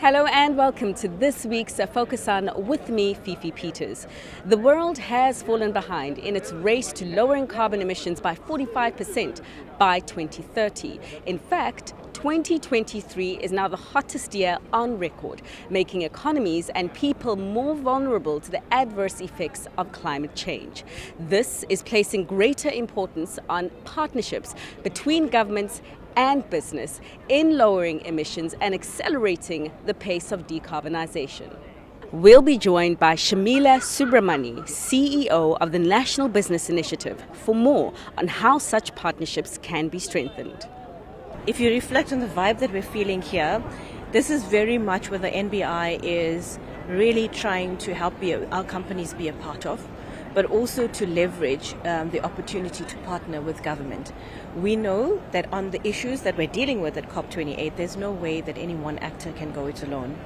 Hello and welcome to this week's Focus On with me, Fifi Peters. The world has fallen behind in its race to lowering carbon emissions by 45% by 2030. In fact, 2023 is now the hottest year on record, making economies and people more vulnerable to the adverse effects of climate change. This is placing greater importance on partnerships between governments and business in lowering emissions and accelerating the pace of decarbonisation. We'll be joined by Shamila Subramani, CEO of the National Business Initiative, for more on how such partnerships can be strengthened. If you reflect on the vibe that we're feeling here, this is very much what the NBI is really trying to help our companies be a part of, but also to leverage the opportunity to partner with government. We know that on the issues that we're dealing with at COP28, there's no way that any one actor can go it alone.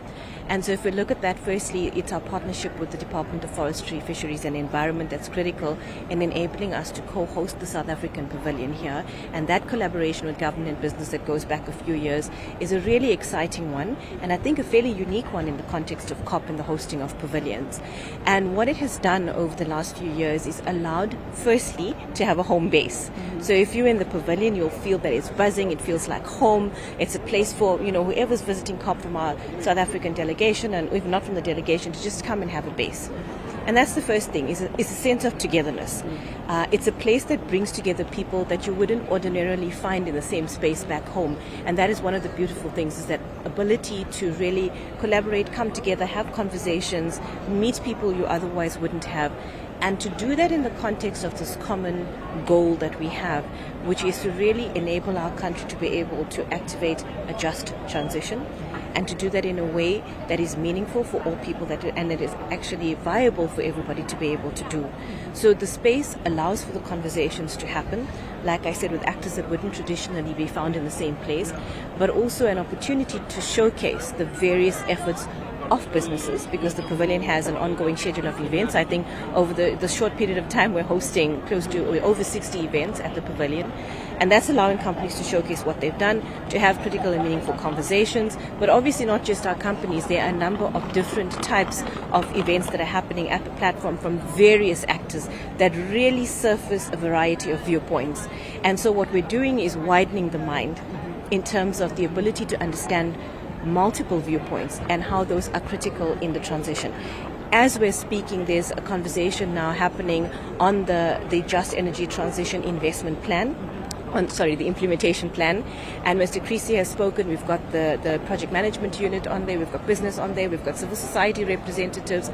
And so if we look at that, firstly, it's our partnership with the Department of Forestry, Fisheries and Environment that's critical in enabling us to co-host the South African Pavilion here. And that collaboration with government and business that goes back a few years is a really exciting one, and I think a fairly unique one in the context of COP and the hosting of pavilions. And what it has done over the last few years is allowed, firstly, to have a home base. So if you're in the pavilion, you'll feel that it's buzzing, it feels like home. It's a place for, whoever's visiting COP from our South African delegation, and even not from the delegation, to just come and have a base. And that's the first thing, is a sense of togetherness. It's a place that brings together people that you wouldn't ordinarily find in the same space back home. And that is one of the beautiful things, is that ability to really collaborate, come together, have conversations, meet people you otherwise wouldn't have. And to do that in the context of this common goal that we have, which is to really enable our country to be able to activate a just transition, and to do that in a way that is meaningful for all people, and that is actually viable for everybody to be able to do. So the space allows for the conversations to happen, like I said, with actors that wouldn't traditionally be found in the same place, but also an opportunity to showcase the various efforts of businesses, because the pavilion has an ongoing schedule of events. I think over the short period of time we're hosting over 60 events at the pavilion, and that's allowing companies to showcase what they've done, to have critical and meaningful conversations. But obviously not just our companies, there are a number of different types of events that are happening at the platform from various actors that really surface a variety of viewpoints. And so what we're doing is widening the mind in terms of the ability to understand multiple viewpoints and how those are critical in the transition. As we're speaking, there's a conversation now happening on the Just Energy Transition Investment Plan, the implementation plan. And Mr. Creasy has spoken. We've got the project management unit on there, we've got business on there, we've got civil society representatives.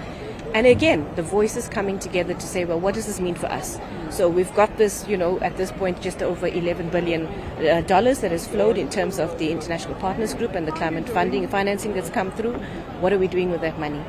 And again, the voices coming together to say, well, what does this mean for us? So we've got this, at this point, just over $11 billion that has flowed in terms of the International Partners Group and the climate financing that's come through. What are we doing with that money?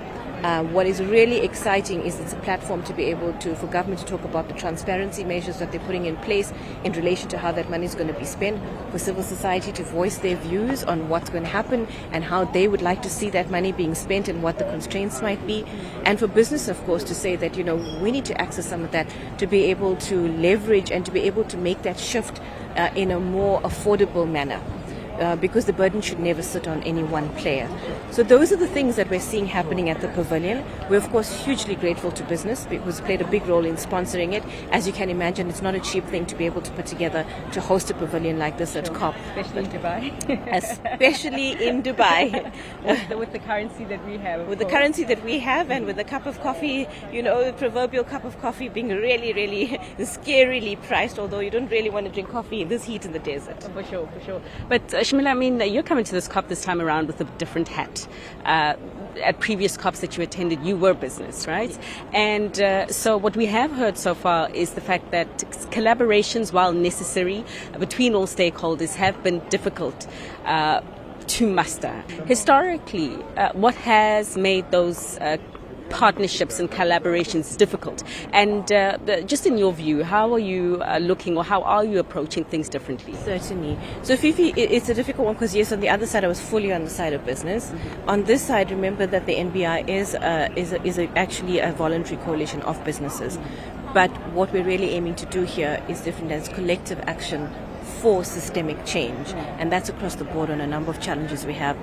What is really exciting is it's a platform to be able for government to talk about the transparency measures that they're putting in place in relation to how that money is going to be spent, for civil society to voice their views on what's going to happen and how they would like to see that money being spent and what the constraints might be, and for business, of course, to say that, we need to access some of that to be able to leverage and to be able to make that shift in a more affordable manner. Because the burden should never sit on any one player. So those are the things that we're seeing happening at the pavilion. We're of course hugely grateful to business, because it played a big role in sponsoring it. As you can imagine, it's not a cheap thing to be able to put together to host a pavilion like this at COP. Especially in Dubai. Especially in Dubai. with the currency that we have. With the currency that we have, and with a cup of coffee, the proverbial cup of coffee being really, really scarily priced, although you don't really want to drink coffee in this heat in the desert. For sure. But Shamila, you're coming to this COP this time around with a different hat. At previous COPs that you attended, you were business, right? And so what we have heard so far is the fact that collaborations, while necessary between all stakeholders, have been difficult to muster. Historically, what has made those partnerships and collaborations difficult? And just in your view, how are you looking, or how are you approaching things differently? Certainly. So Fifi, it's a difficult one, because yes, on the other side I was fully on the side of business. On this side, remember that the NBI is actually a voluntary coalition of businesses. But what we're really aiming to do here is different, as collective action for systemic change. And that's across the board on a number of challenges we have.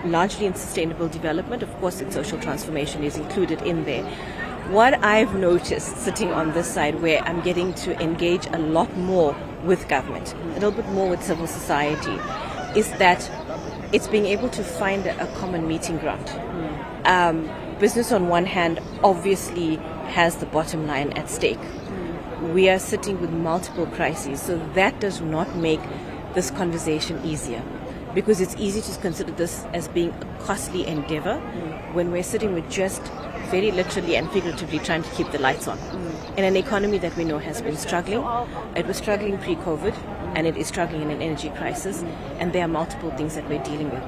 largely in sustainable development. Of course, its social transformation is included in there. What I've noticed sitting on this side, where I'm getting to engage a lot more with government, a little bit more with civil society, is that it's being able to find a common meeting ground. Business on one hand obviously has the bottom line at stake. We are sitting with multiple crises, so that does not make this conversation easier, because it's easy to consider this as being a costly endeavor when we're sitting with just very literally and figuratively trying to keep the lights on in an economy that we know has been struggling. It was struggling pre-COVID, and it is struggling in an energy crisis, and there are multiple things that we're dealing with.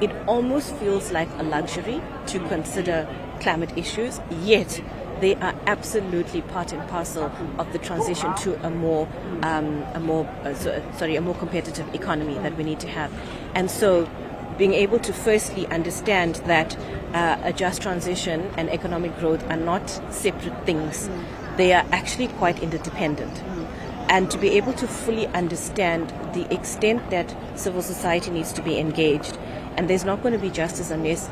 It almost feels like a luxury to consider climate issues, yet they are absolutely part and parcel of the transition to a more competitive economy that we need to have. And so being able to firstly understand that a just transition and economic growth are not separate things. They are actually quite interdependent. And to be able to fully understand the extent that civil society needs to be engaged. And there's not going to be justice unless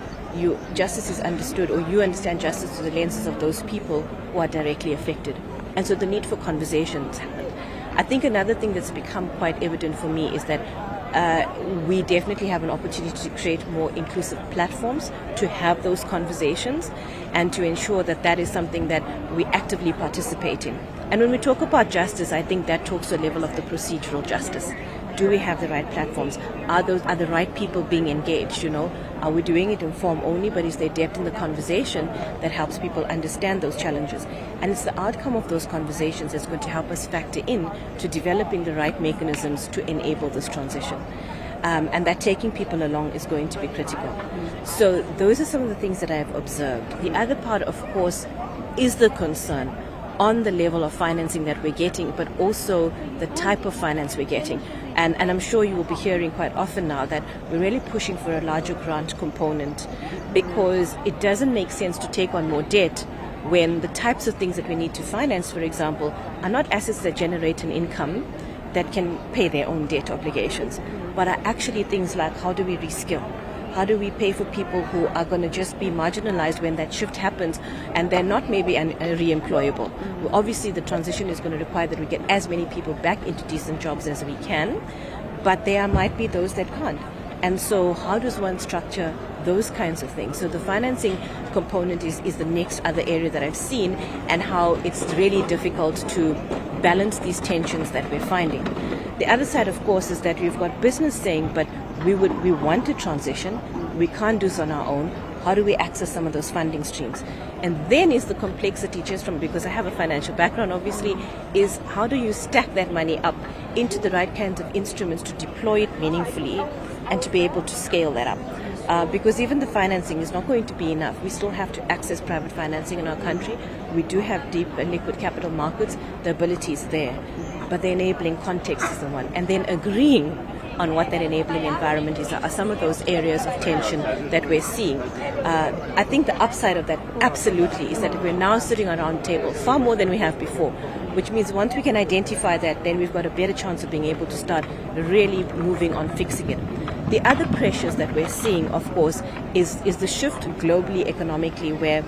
justice is understood, or you understand justice through the lenses of those people who are directly affected. And so the need for conversations happen. I think another thing that's become quite evident for me is that we definitely have an opportunity to create more inclusive platforms to have those conversations, and to ensure that that is something that we actively participate in. And when we talk about justice, I think that talks to a level of the procedural justice. Do we have the right platforms? Are the right people being engaged? Are we doing it in form only, but is there depth in the conversation that helps people understand those challenges? And it's the outcome of those conversations that's going to help us factor in to developing the right mechanisms to enable this transition. And that taking people along is going to be critical. So those are some of the things that I've observed. The other part, of course, is the concern on the level of financing that we're getting, but also the type of finance we're getting. And I'm sure you will be hearing quite often now that we're really pushing for a larger grant component, because it doesn't make sense to take on more debt when the types of things that we need to finance, for example, are not assets that generate an income that can pay their own debt obligations, but are actually things like, how do we reskill? How do we pay for people who are going to just be marginalized when that shift happens and they're not maybe re-employable? Well, obviously, the transition is going to require that we get as many people back into decent jobs as we can, but there might be those that can't. And so how does one structure those kinds of things? So the financing component is the next other area that I've seen, and how it's really difficult to balance these tensions that we're finding. The other side, of course, is that we've got business saying, but we want to transition. We can't do this on our own. How do we access some of those funding streams? And then is the complexity, just from, because I have a financial background, obviously, is how do you stack that money up into the right kinds of instruments to deploy it meaningfully and to be able to scale that up? Because even the financing is not going to be enough. We still have to access private financing in our country. We do have deep and liquid capital markets. The ability is there, but the enabling context is the one. And then agreeing on what that enabling environment is are some of those areas of tension that we're seeing. I think the upside of that absolutely is that we're now sitting around the table far more than we have before, which means once we can identify that, then we've got a better chance of being able to start really moving on fixing it. The other pressures that we're seeing, of course, is the shift globally, economically, where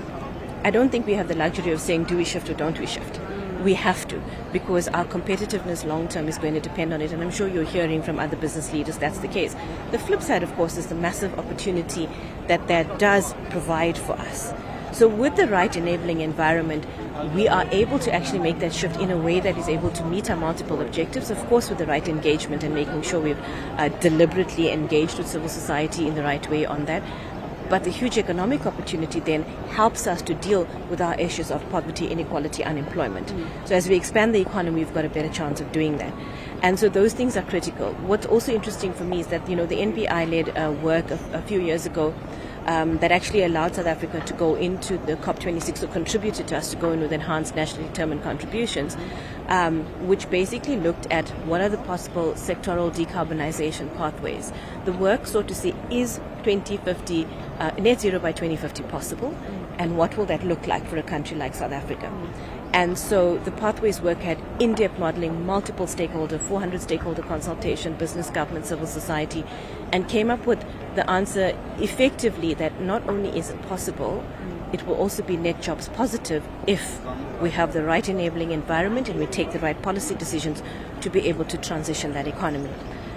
I don't think we have the luxury of saying, do we shift or don't we shift? We have to, because our competitiveness long-term is going to depend on it, and I'm sure you're hearing from other business leaders that's the case. The flip side, of course, is the massive opportunity that does provide for us. So with the right enabling environment, we are able to actually make that shift in a way that is able to meet our multiple objectives, of course with the right engagement and making sure we've deliberately engaged with civil society in the right way on that. But the huge economic opportunity then helps us to deal with our issues of poverty, inequality, unemployment. So as we expand the economy, we've got a better chance of doing that. And so those things are critical. What's also interesting for me is that, the NBI led work a few years ago that actually allowed South Africa to go into the COP26, or contributed to us to go in with enhanced nationally determined contributions, which basically looked at what are the possible sectoral decarbonization pathways. The work sought to say, is 2050 net zero by 2050 possible, and what will that look like for a country like South Africa? And so the Pathways work had in-depth modeling, multiple stakeholder, 400 stakeholder consultation, business, government, civil society, and came up with the answer effectively that not only is it possible, it will also be net jobs positive if we have the right enabling environment and we take the right policy decisions to be able to transition that economy.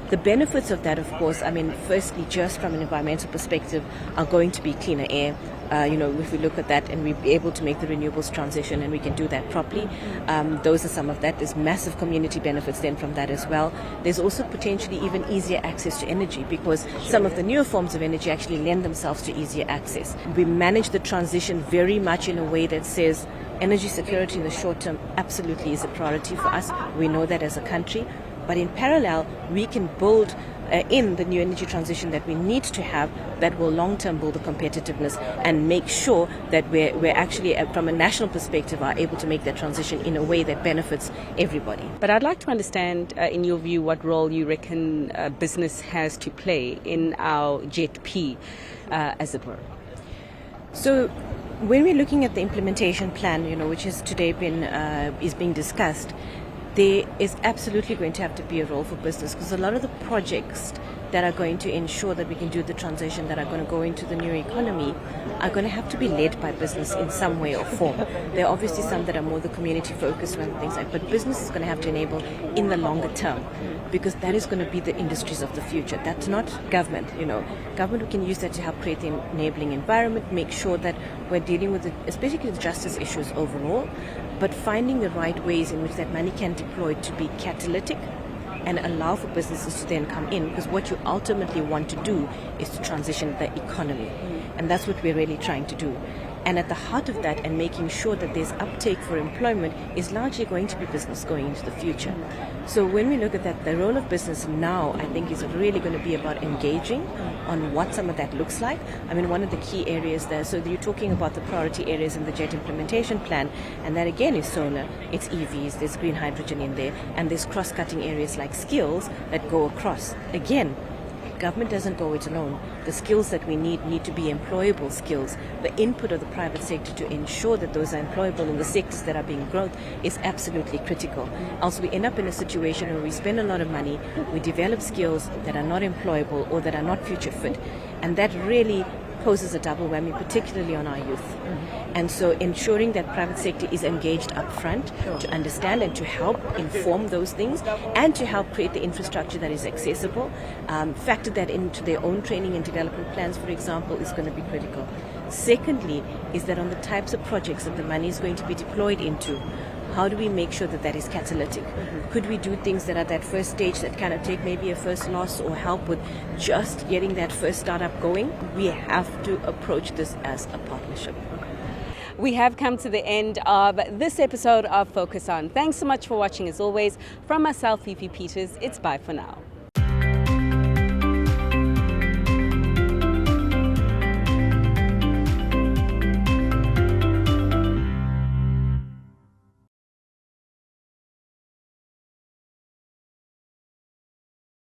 The benefits of that, of course, firstly, just from an environmental perspective, are going to be cleaner air. If we look at that and we're able to make the renewables transition and we can do that properly, those are some of that. There's massive community benefits then from that as well. There's also potentially even easier access to energy because some of the newer forms of energy actually lend themselves to easier access. We manage the transition very much in a way that says energy security in the short term absolutely is a priority for us. We know that as a country. But in parallel, we can build in the new energy transition that we need to have that will long-term build the competitiveness and make sure that we're actually, from a national perspective, are able to make that transition in a way that benefits everybody. But I'd like to understand, in your view, what role you reckon business has to play in our JET-P, as it were. So when we're looking at the implementation plan, which has today is being discussed, there is absolutely going to have to be a role for business because a lot of the projects that are going to ensure that we can do the transition that are going to go into the new economy are going to have to be led by business in some way or form. There are obviously some that are more the community focused and things like that, but business is going to have to enable in the longer term because that is going to be the industries of the future. That's not government. Government, we can use that to help create the enabling environment, make sure that we're dealing with especially the justice issues overall, but finding the right ways in which that money can deploy to be catalytic and allow for businesses to then come in, because what you ultimately want to do is to transition the economy, and that's what we're really trying to do. And at the heart of that and making sure that there's uptake for employment is largely going to be business going into the future. So when we look at that, the role of business now, I think, is really going to be about engaging on what some of that looks like. One of the key areas there, so you're talking about the priority areas in the JET implementation plan, and that again is solar, it's EVs, there's green hydrogen in there, and there's cross-cutting areas like skills that go across. Again, government doesn't go it alone. The skills that we need to be employable skills. The input of the private sector to ensure that those are employable in the sectors that are being grown is absolutely critical. Else we end up in a situation where we spend a lot of money, we develop skills that are not employable or that are not future fit, and that really poses a double whammy, particularly on our youth. And so ensuring that private sector is engaged up front to understand and to help inform those things and to help create the infrastructure that is accessible, factor that into their own training and development plans, for example, is going to be critical. Secondly, is that on the types of projects that the money is going to be deployed into, how do we make sure that that is catalytic? Could we do things that are that first stage that kind of take maybe a first loss or help with just getting that first startup going? We have to approach this as a partnership. We have come to the end of this episode of Focus On. Thanks so much for watching as always. From myself, Fifi Peters, it's bye for now.